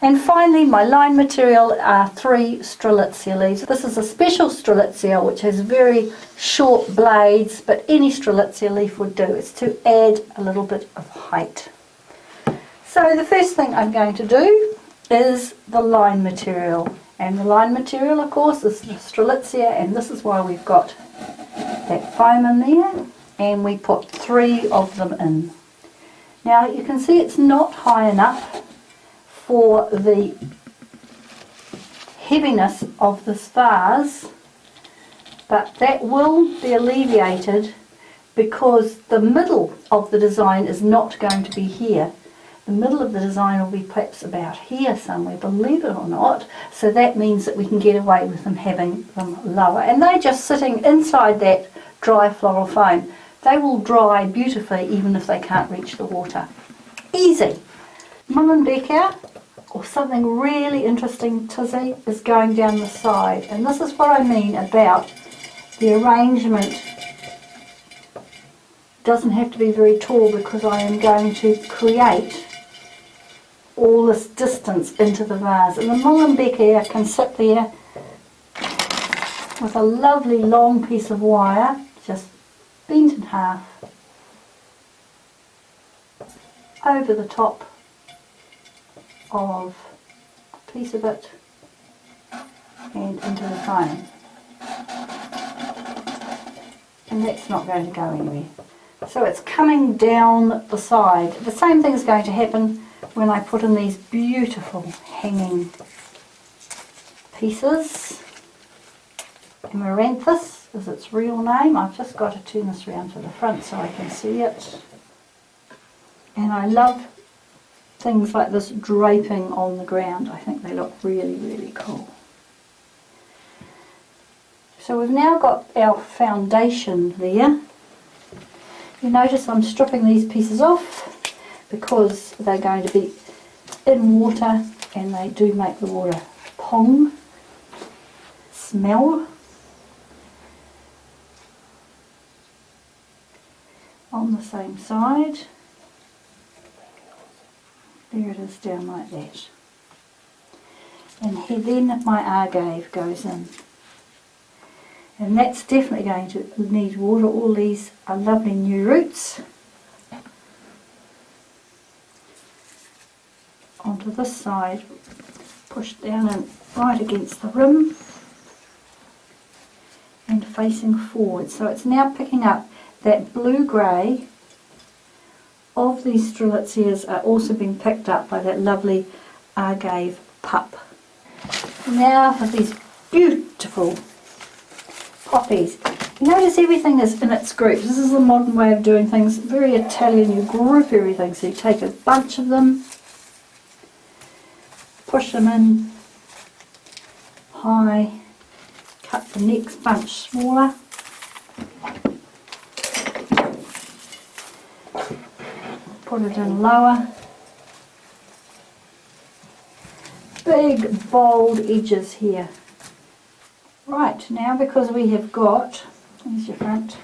And finally, my line material are 3 strelitzia leaves. This is a special strelitzia which has very short blades, but any strelitzia leaf would do. It's to add a little bit of height. So the first thing I'm going to do is the line material. And the line material, of course, is the strelitzia, and this is why we've got that foam in there. And we put 3 of them in. Now you can see it's not high enough for the heaviness of this vase, but that will be alleviated because the middle of the design is not going to be here. The middle of the design will be perhaps about here somewhere, believe it or not, so that means that we can get away with them having them lower. And they're just sitting inside that dry floral foam. They will dry beautifully even if they can't reach the water. Easy. Mullenbecker, or something really interesting tizzy, is going down the side. And this is what I mean about the arrangement. Doesn't have to be very tall because I am going to create all this distance into the vase. And the Mullenbecker can sit there with a lovely long piece of wire, just bent in half, over the top of a piece of it and into the foam. And that's not going to go anywhere. So it's coming down the side. The same thing is going to happen when I put in these beautiful hanging pieces. Amaranthus is its real name. I've just got to turn this around to the front so I can see it. And I love things like this draping on the ground. I think they look really, really cool. So we've now got our foundation there. You notice I'm stripping these pieces off because they're going to be in water and they do make the water pong smell. On the same side. There it is down like that. And then my agave goes in. And that's definitely going to need water. All these are lovely new roots. Onto this side, pushed down and right against the rim and facing forward. So it's now picking up that blue-grey of these strelitzias are also being picked up by that lovely agave pup. Now for these beautiful poppies. You notice everything is in its groups. This is the modern way of doing things, very Italian. You group everything, so you take a bunch of them, push them in high, cut the next bunch smaller, put it in lower. Big bold edges here. Right, now because we have got, there's your front,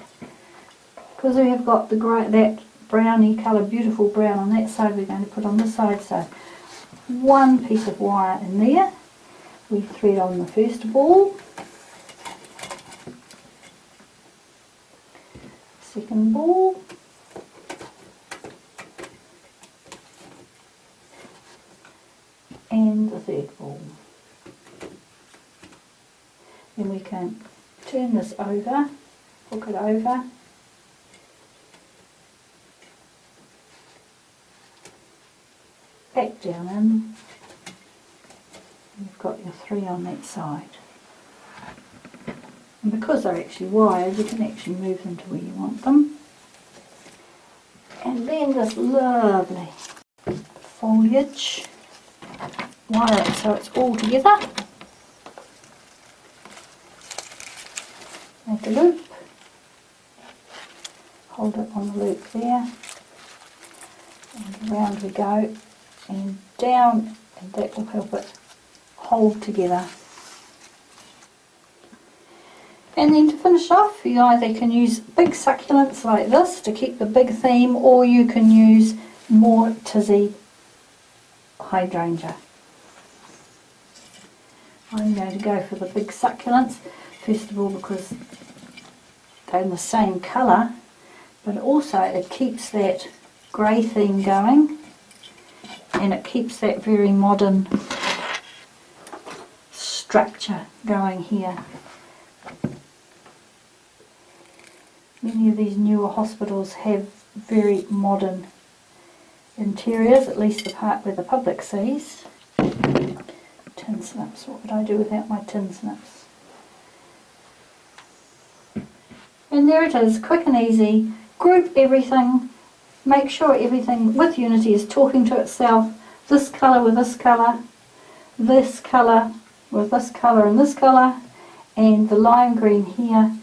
because we have got the that browny colour, beautiful brown on that side, we're going to put on this side. So one piece of wire in there, we thread on the first ball, second ball, and the third ball. Then we can turn this over, hook it over, back down in, you've got your 3 on that side. And because they're actually wired, you can actually move them to where you want them. And then this lovely foliage, wire it so it's all together. Make a loop, hold it on the loop there, and around we go, and down, and that will help it hold together. And then to finish off, you either can use big succulents like this to keep the big theme, or you can use more tizzy hydrangea. I'm going to go for the big succulents, first of all because they're in the same colour, but also it keeps that grey theme going, and it keeps that very modern structure going here. Many of these newer hospitals have very modern interiors, at least the part where the public sees. Tin snips, what would I do without my tin snips? And there it is, quick and easy. Group everything, make sure everything with Unity is talking to itself. This colour with this colour with this colour and this colour, and the lime green here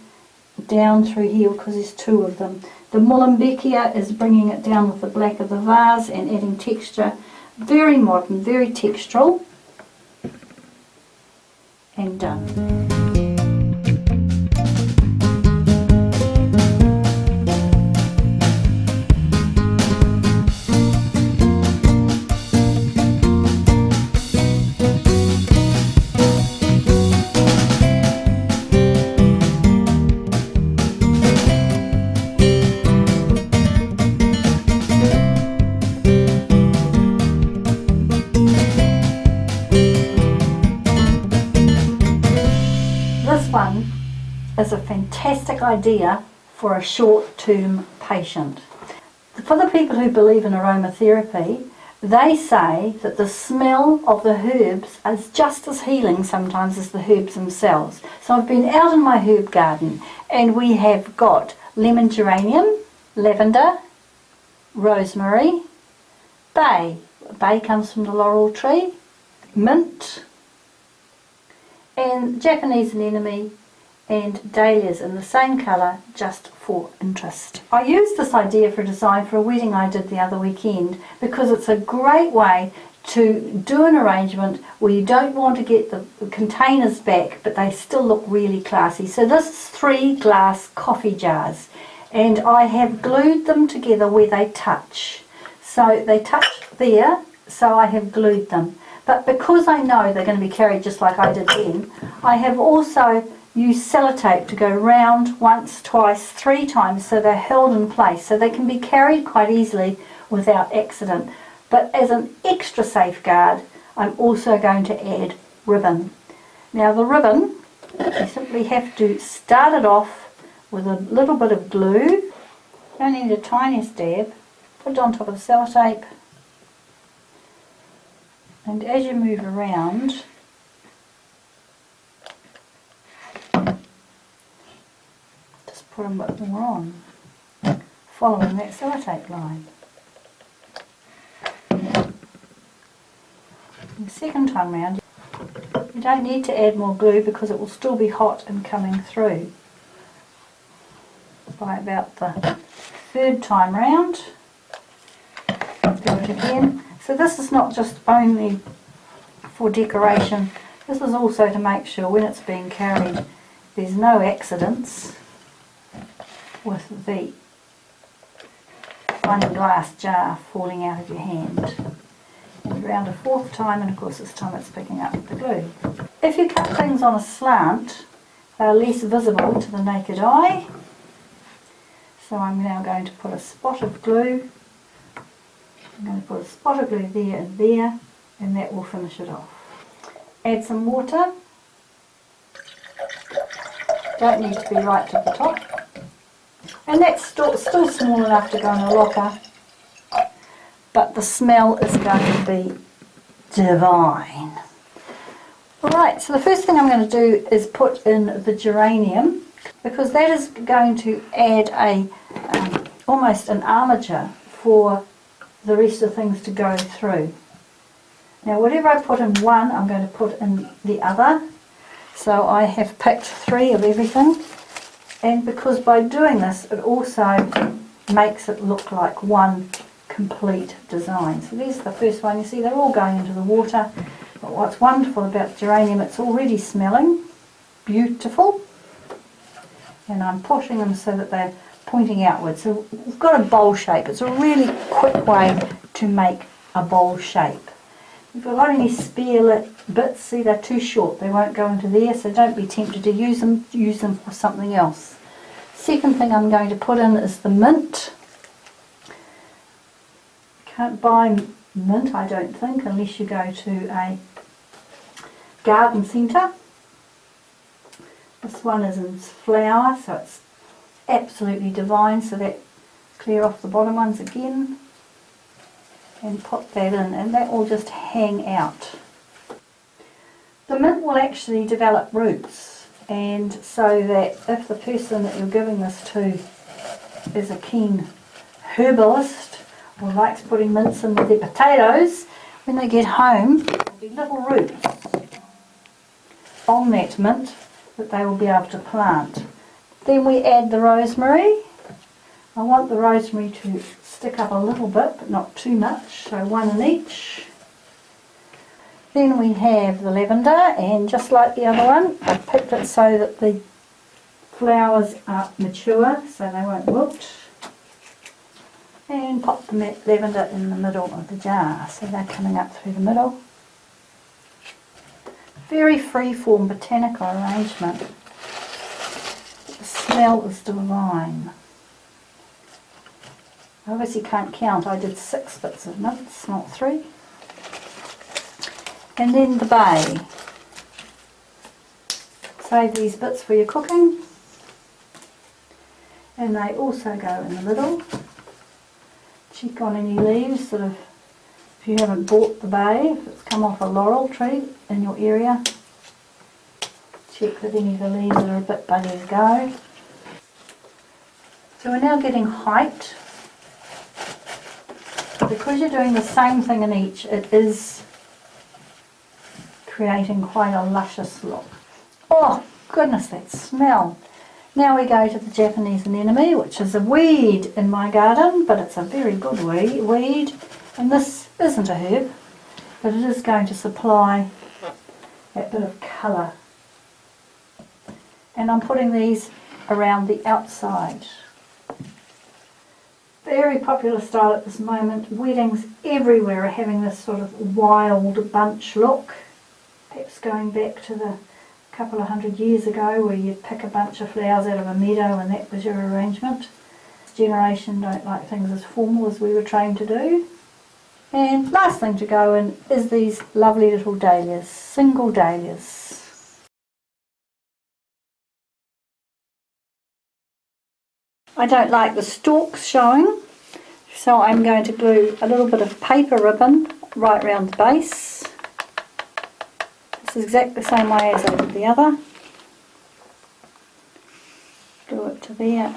down through here because there's two of them. The Molenbeekia is bringing it down with the black of the vase and adding texture. Very modern, very textural, and done. Is a fantastic idea for a short-term patient. For the people who believe in aromatherapy, they say that the smell of the herbs is just as healing sometimes as the herbs themselves. So I've been out in my herb garden and we have got lemon geranium, lavender, rosemary, bay. Bay comes from the laurel tree, mint, and Japanese anemone, and dahlias in the same colour, just for interest. I used this idea for a design for a wedding I did the other weekend because it's a great way to do an arrangement where you don't want to get the containers back but they still look really classy. So this is 3 glass coffee jars and I have glued them together where they touch. So they touch there, so I have glued them. But because I know they're going to be carried just like I did then, I have also use sellotape to go round once, twice, 3 times so they're held in place so they can be carried quite easily without accident. But as an extra safeguard, I'm also going to add ribbon. Now the ribbon, you simply have to start it off with a little bit of glue. You only need a tiniest dab, put it on top of the sellotape, and as you move around, put a bit more on, following that sellotape line. The second time round, you don't need to add more glue because it will still be hot and coming through. By about the 3rd time round, do it again. So this is not just only for decoration, this is also to make sure when it's being carried there's no accidents with the one glass jar falling out of your hand. And around a 4th time, and of course this time it's picking up the glue. If you cut things on a slant, they're less visible to the naked eye. So I'm now going to put a spot of glue. I'm going to put a spot of glue there and there, and that will finish it off. Add some water. Don't need to be right to the top. And that's still small enough to go in a locker, but the smell is going to be divine. Alright, so the first thing I'm going to do is put in the geranium, because that is going to add a almost an armature for the rest of the things to go through. Now whatever I put in one, I'm going to put in the other. So I have picked 3 of everything. And because by doing this it also makes it look like one complete design. So there's the first one. You see they're all going into the water, but what's wonderful about geranium, it's already smelling beautiful, and I'm pushing them so that they're pointing outwards. So we've got a bowl shape. It's a really quick way to make a bowl shape. If you've got any spare bits, see they're too short, they won't go into there, so don't be tempted to use them for something else. Second thing I'm going to put in is the mint. Can't buy mint, I don't think, unless you go to a garden centre. This one is in flower, so it's absolutely divine, so that clear off the bottom ones again and pop that in, and that will just hang out. The mint will actually develop roots, and so that if the person that you're giving this to is a keen herbalist or likes putting mints in with their potatoes, when they get home there'll be little roots on that mint that they will be able to plant. Then we add the rosemary. I want the rosemary to stick up a little bit, but not too much, so one in each. Then we have the lavender, and just like the other one, I've picked it so that the flowers are mature, so they won't wilt. And pop the lavender in the middle of the jar, so they're coming up through the middle. Very free-form botanical arrangement. The smell is divine. I obviously can't count, I did 6 bits of mints, not 3. And then the bay. Save these bits for your cooking. And they also go in the middle. Check on any leaves that have, if you haven't bought the bay, if it's come off a laurel tree in your area, check that any of the leaves are a bit buggy to go. So we're now getting height. Because you're doing the same thing in each, it is creating quite a luscious look. Oh goodness, that smell. Now we go to the Japanese anemone, which is a weed in my garden, but it's a very good weed. And this isn't a herb, but it is going to supply that bit of colour. And I'm putting these around the outside. Very popular style at this moment. Weddings everywhere are having this sort of wild bunch look. Perhaps going back to the couple of 100 years ago where you'd pick a bunch of flowers out of a meadow and that was your arrangement. This generation don't like things as formal as we were trained to do. And last thing to go in is these lovely little dahlias, single dahlias. I don't like the stalks showing, so I'm going to glue a little bit of paper ribbon right around the base. This is exactly the same way as I did the other. Glue it to there.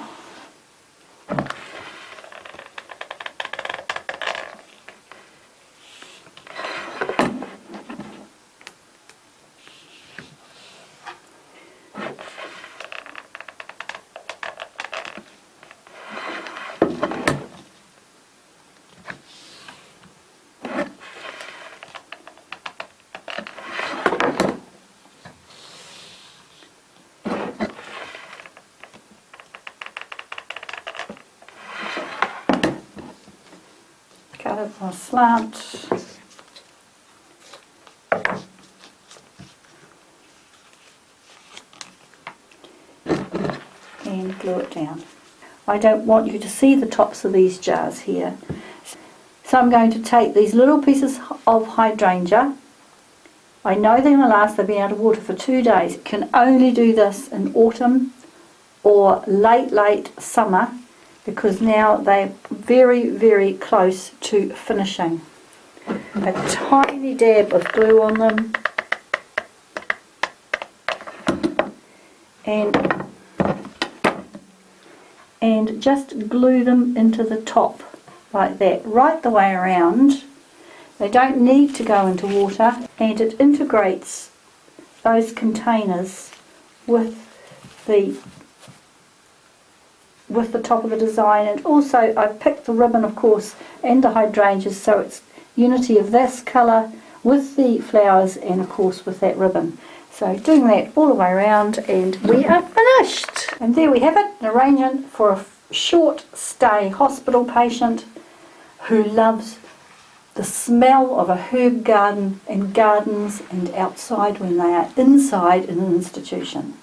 Cut it on a slant. And glue it down. I don't want you to see the tops of these jars here. So I'm going to take these little pieces of hydrangea. I know they're going to last, they've been out of water for 2 days. You can only do this in autumn or late summer, because now they're very, very close to finishing. A tiny dab of glue on them, and just glue them into the top like that, right the way around. They don't need to go into water, and it integrates those containers with the top of the design. And also I've picked the ribbon, of course, and the hydrangeas, so it's unity of this colour with the flowers and of course with that ribbon. So doing that all the way around, and we are finished. And there we have it, an arrangement for a short stay hospital patient who loves the smell of a herb garden and gardens and outside when they are inside in an institution.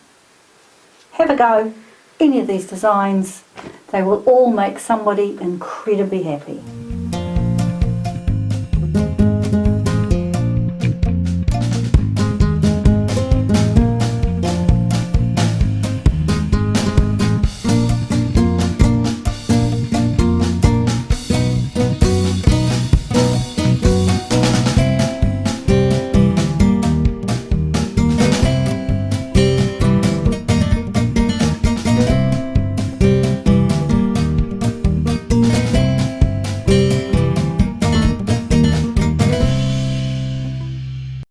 Have a go. Any of these designs, they will all make somebody incredibly happy.